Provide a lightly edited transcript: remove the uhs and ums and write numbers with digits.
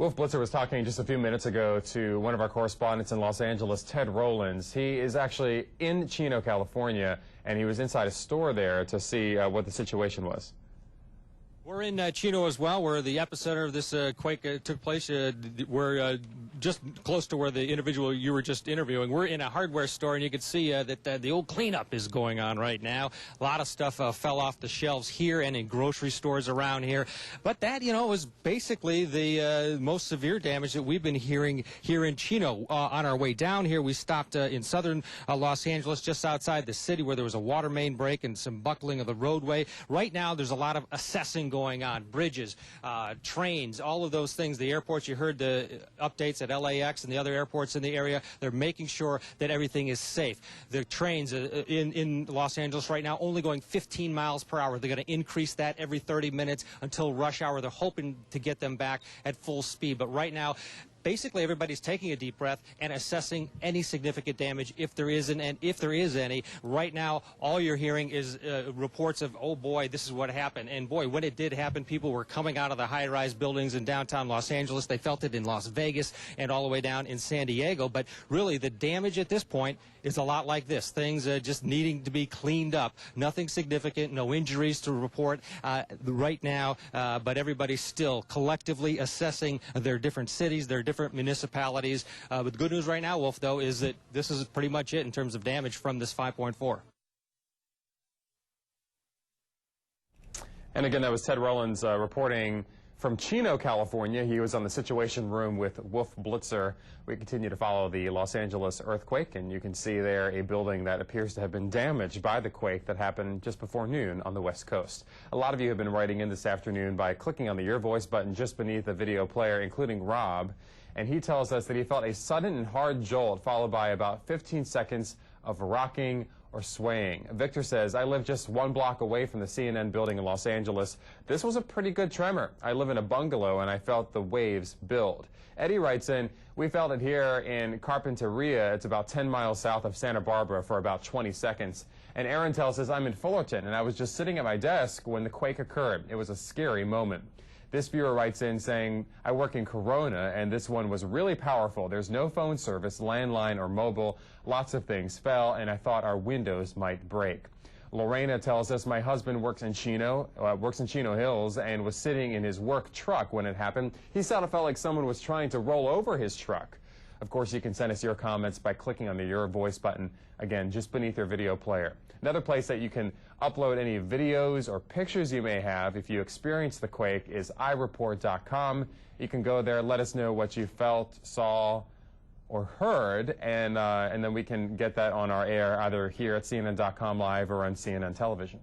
Wolf Blitzer was talking just a few minutes ago to one of our correspondents in Los Angeles, Ted Rollins. He is actually in Chino, California, and he was inside a store there to see what the situation was. We're in Chino as well, where the epicenter of this quake took place. We're just close to where the individual you were just interviewing. We're in a hardware store, and you can see that the old cleanup is going on right now. A lot of stuff fell off the shelves here and in grocery stores around here. But that, was basically the most severe damage that we've been hearing here in Chino. On our way down here, we stopped in southern Los Angeles, just outside the city, where there was a water main break and some buckling of the roadway. Right now, there's a lot of assessing going on. Bridges, trains, all of those things. The airports, you heard the updates at LAX and the other airports in the area. They're making sure that everything is safe. The trains in Los Angeles right now only going 15 miles per hour. They're going to increase that every 30 minutes until rush hour. They're hoping to get them back at full speed. But right now, basically, everybody's taking a deep breath and assessing any significant damage, if there isn't, and if there is any. Right now, all you're hearing is reports of, oh boy, this is what happened. And boy, when it did happen, people were coming out of the high-rise buildings in downtown Los Angeles. They felt it in Las Vegas and all the way down in San Diego. But really, the damage at this point is a lot like this. Things just needing to be cleaned up. Nothing significant, no injuries to report right now, but everybody's still collectively assessing their different cities, their different municipalities. But the good news right now, Wolf, though, is that this is pretty much it in terms of damage from this 5.4. And again, that was Ted Rollins reporting from Chino, California. He was on the Situation Room with Wolf Blitzer. We continue to follow the Los Angeles earthquake, and you can see there a building that appears to have been damaged by the quake that happened just before noon on the West Coast. A lot of you have been writing in this afternoon by clicking on the Your Voice button just beneath the video player, including Rob. And he tells us that he felt a sudden and hard jolt followed by about 15 seconds of rocking or swaying. Victor says, I live just 1 block away from the CNN building in Los Angeles. This was a pretty good tremor. I live in a bungalow and I felt the waves build. Eddie writes in, we felt it here in Carpinteria. It's about 10 miles south of Santa Barbara for about 20 seconds. And Aaron tells us, I'm in Fullerton and I was just sitting at my desk when the quake occurred. It was a scary moment. This viewer writes in saying, I work in Corona, and this one was really powerful. There's no phone service, landline or mobile. Lots of things fell, and I thought our windows might break. Lorena tells us, my husband works in Chino Hills, and was sitting in his work truck when it happened. He said it felt like someone was trying to roll over his truck. Of course, you can send us your comments by clicking on the Your Voice button, again, just beneath your video player. Another place that you can upload any videos or pictures you may have if you experience the quake is ireport.com. You can go there, let us know what you felt, saw, or heard, and then we can get that on our air either here at CNN.com Live or on CNN Television.